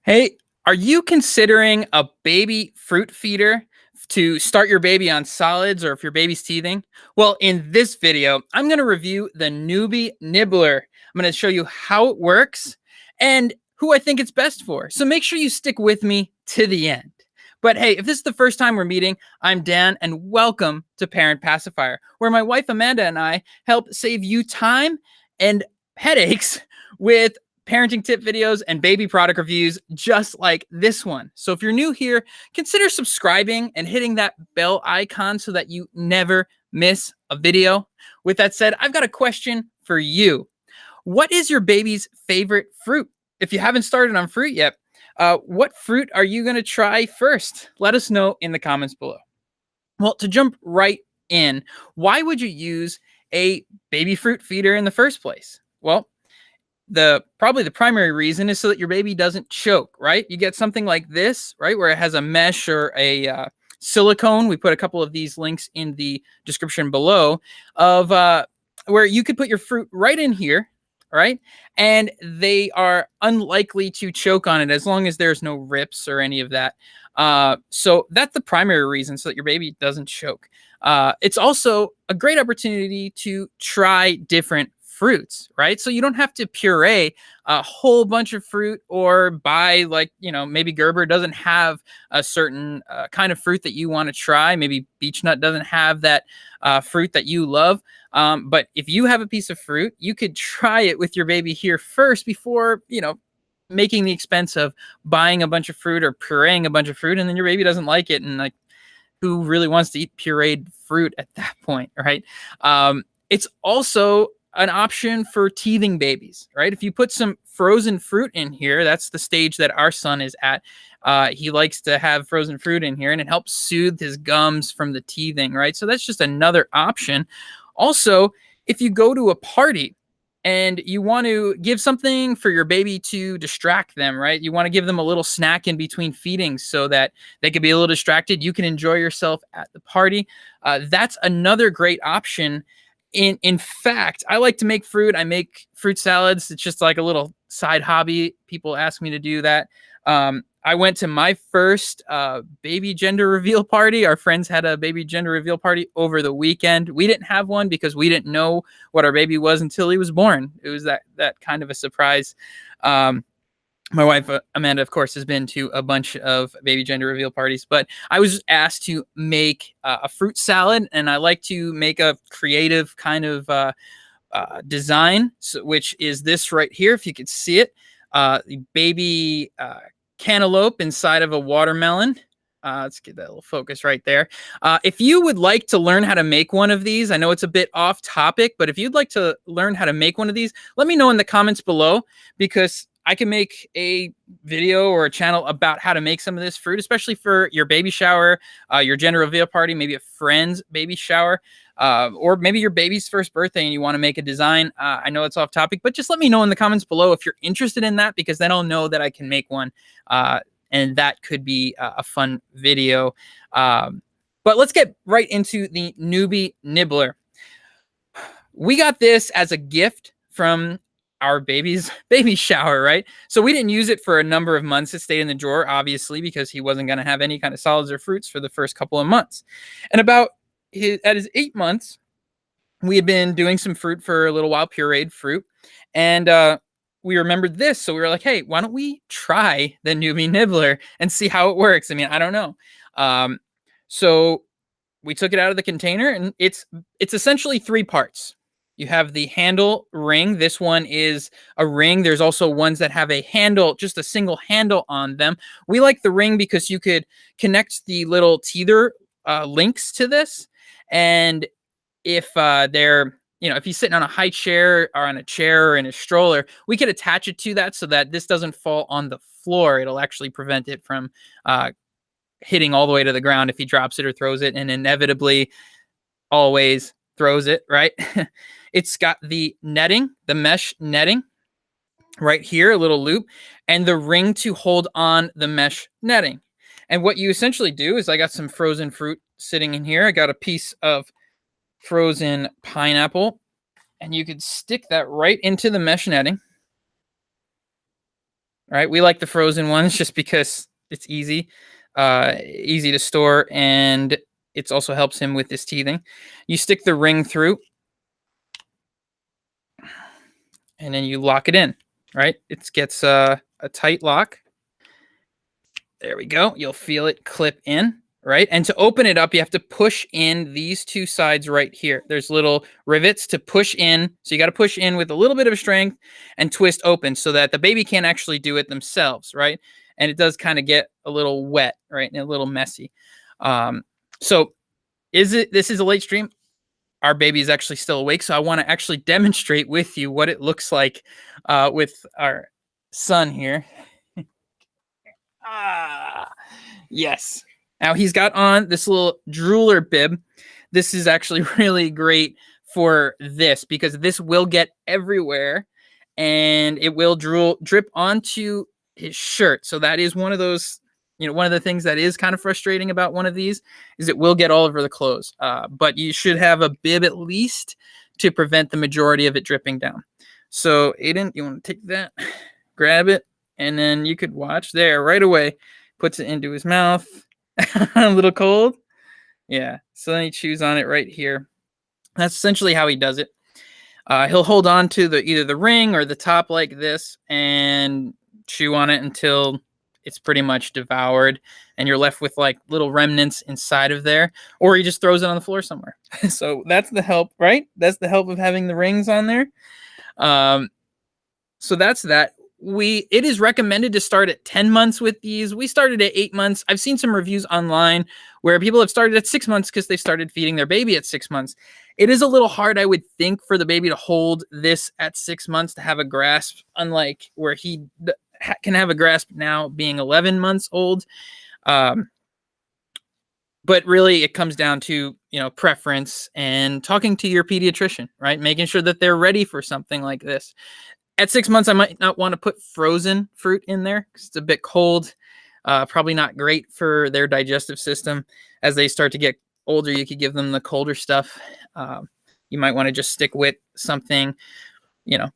Hey, are you considering a baby fruit feeder to start your baby on solids or if your baby's teething? Well, in this video, I'm going to review the Nuby Nibbler. I'm going to show you how it works and who I think it's best for. So make sure you stick with me to the end. But hey, if this is the first time we're meeting, I'm Dan and welcome to Parent Pacifier, where my wife Amanda and I help save you time and headaches with parenting tip videos and baby product reviews just like this one. So if you're new here, consider subscribing and hitting that bell icon so that you never miss a video. With that said, I've got a question for you. What is your baby's favorite fruit? If you haven't started on fruit yet, what fruit are you going to try first? Let us know in the comments below. Well, to jump right in, why would you use a baby fruit feeder in the first place? Well, probably the primary reason is so that your baby doesn't choke, right? You get something like this, right, where it has a mesh or a silicone. We put a couple of these links in the description below of where you could put your fruit right in here, right? And they are unlikely to choke on it as long as there's no rips or any of that. So that's the primary reason, so that your baby doesn't choke. It's also a great opportunity to try different fruits, right? So you don't have to puree a whole bunch of fruit or buy, like, maybe Gerber doesn't have a certain kind of fruit that you want to try. Maybe beech nut doesn't have that fruit that you love. But if you have a piece of fruit, you could try it with your baby here first before, making the expense of buying a bunch of fruit or pureeing a bunch of fruit, and then your baby doesn't like it. And like, who really wants to eat pureed fruit at that point, right? It's also an option for teething babies, right? If you put some frozen fruit in here, that's the stage that our son is at. He likes to have frozen fruit in here, and it helps soothe his gums from the teething, right? So that's just another option. Also, if you go to a party and you want to give something for your baby to distract them, right? You want to give them a little snack in between feedings so that they can be a little distracted. You can enjoy yourself at the party. That's another great option. In fact, I like to make fruit. I make fruit salads. It's just like a little side hobby. People ask me to do that. I went to my first baby gender reveal party. Our friends had a baby gender reveal party over the weekend. We didn't have one because we didn't know what our baby was until he was born. It was that kind of a surprise. My wife, Amanda, of course, has been to a bunch of baby gender reveal parties, but I was asked to make a fruit salad, and I like to make a creative kind of design, which is this right here, if you could see it, the baby cantaloupe inside of a watermelon. Let's get that little focus right there. If you would like to learn how to make one of these, I know it's a bit off topic, but if you'd like to learn how to make one of these, let me know in the comments below, because I can make a video or a channel about how to make some of this fruit, especially for your baby shower, your gender reveal party, maybe a friend's baby shower, or maybe your baby's first birthday and you want to make a design. I know it's off topic, but just let me know in the comments below if you're interested in that, because then I'll know that I can make one, and that could be a fun video. But let's get right into the Nuby Nibbler. We got this as a gift from our baby's baby shower, right? So we didn't use it for a number of months. It stayed in the drawer, obviously, because he wasn't going to have any kind of solids or fruits for the first couple of months. And at his 8 months, we had been doing some fruit for a little while, pureed fruit. And we remembered this. So we were like, hey, why don't we try the Nuby Nibbler and see how it works? I mean, I don't know. So we took it out of the container, and it's essentially 3 parts. You have the handle ring. This one is a ring. There's also ones that have a handle, just a single handle on them. We like the ring because you could connect the little teether links to this. And if they're, if he's sitting on a high chair or on a chair or in a stroller, we could attach it to that so that this doesn't fall on the floor. It'll actually prevent it from hitting all the way to the ground if he drops it or throws it, and inevitably always throws it, right? It's got the netting, the mesh netting right here, a little loop, and the ring to hold on the mesh netting. And what you essentially do is, I got some frozen fruit sitting in here. I got a piece of frozen pineapple, and you could stick that right into the mesh netting. right? We like the frozen ones just because it's easy to store, and it also helps him with his teething. You stick the ring through, and then you lock it in, right? It gets a tight lock. There we go. You'll feel it clip in, right? And to open it up, you have to push in these two sides right here. There's little rivets to push in. So you got to push in with a little bit of strength and twist open so that the baby can't actually do it themselves, right? And it does kind of get a little wet, right? And a little messy. So this is a late stream. Our baby is actually still awake. So I want to actually demonstrate with you what it looks like with our son here. Yes. Now he's got on this little drooler bib. This is actually really great for this because this will get everywhere and it will drip onto his shirt. So that is one of those, one of the things that is kind of frustrating about one of these is it will get all over the clothes. But you should have a bib at least to prevent the majority of it dripping down. So Aiden, you want to take that, grab it, and then you could watch there right away. Puts it into his mouth. A little cold. Yeah. So then he chews on it right here. That's essentially how he does it. He'll hold on to either the ring or the top like this and chew on it until it's pretty much devoured and you're left with like little remnants inside of there, or he just throws it on the floor somewhere. So that's the help, right? That's the help of having the rings on there. So that's that. It is recommended to start at 10 months with these. We started at 8 months. I've seen some reviews online where people have started at 6 months because they started feeding their baby at 6 months. It is a little hard, I would think, for the baby to hold this at 6 months to have a grasp, unlike where he can have a grasp now being 11 months old. But really it comes down to, preference and talking to your pediatrician, right? Making sure that they're ready for something like this. At 6 months, I might not want to put frozen fruit in there because it's a bit cold. Probably not great for their digestive system. As they start to get older, you could give them the colder stuff. You might want to just stick with something,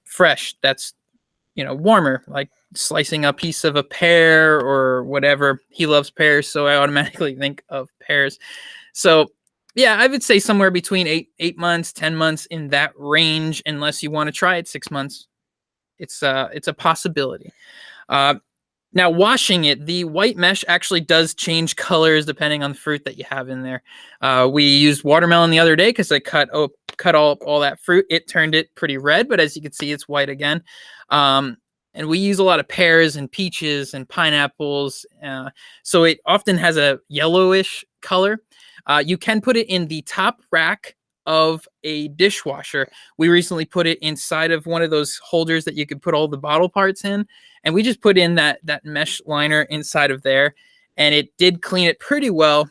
fresh that's, warmer, like slicing a piece of a pear or whatever. He loves pears, so I automatically think of pears. So yeah, I would say somewhere between 8 months, 10 months in that range, unless you want to try it 6 months. It's a possibility. Now, washing it, the white mesh actually does change colors depending on the fruit that you have in there. We used watermelon the other day because I cut all that fruit. It turned it pretty red, but as you can see, it's white again. And we use a lot of pears and peaches and pineapples. So it often has a yellowish color. You can put it in the top rack of a dishwasher. We recently put it inside of one of those holders that you could put all the bottle parts in. And we just put in that mesh liner inside of there. And it did clean it pretty well.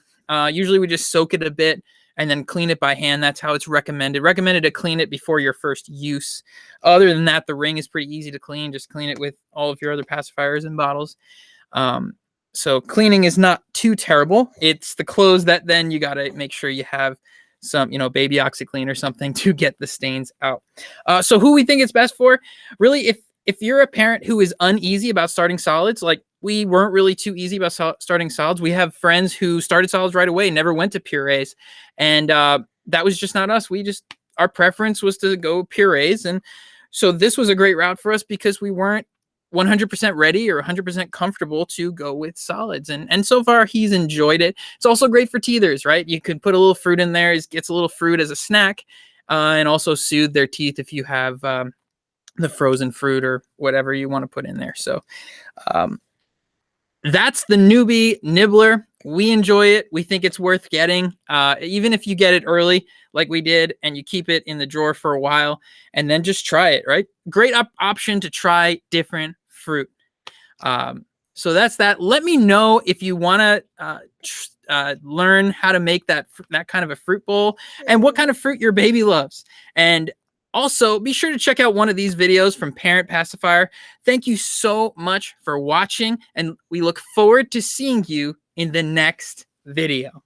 Usually we just soak it a bit and then clean it by hand. That's how it's recommended. Recommended to clean it before your first use. Other than that, the ring is pretty easy to clean. Just clean it with all of your other pacifiers and bottles. So cleaning is not too terrible. It's the clothes that then you got to make sure you have some, baby OxiClean or something to get the stains out. So who we think it's best for, really, if you're a parent who is uneasy about starting solids, like we weren't really too easy about starting solids. We have friends who started solids right away, never went to purees. And that was just not us. Our preference was to go purees. And so this was a great route for us because we weren't 100% ready or 100% comfortable to go with solids. And so far he's enjoyed it. It's also great for teethers, right? You could put a little fruit in there. He gets a little fruit as a snack and also soothe their teeth if you have the frozen fruit or whatever you want to put in there. So that's the Nuby Nibbler. We enjoy it. We think it's worth getting. Even if you get it early like we did and you keep it in the drawer for a while and then just try it, right? Great option to try different fruit. So that's that. Let me know if you want to learn how to make that kind of a fruit bowl and what kind of fruit your baby loves. And also, be sure to check out one of these videos from Parent Pacifier. Thank you so much for watching, and we look forward to seeing you in the next video.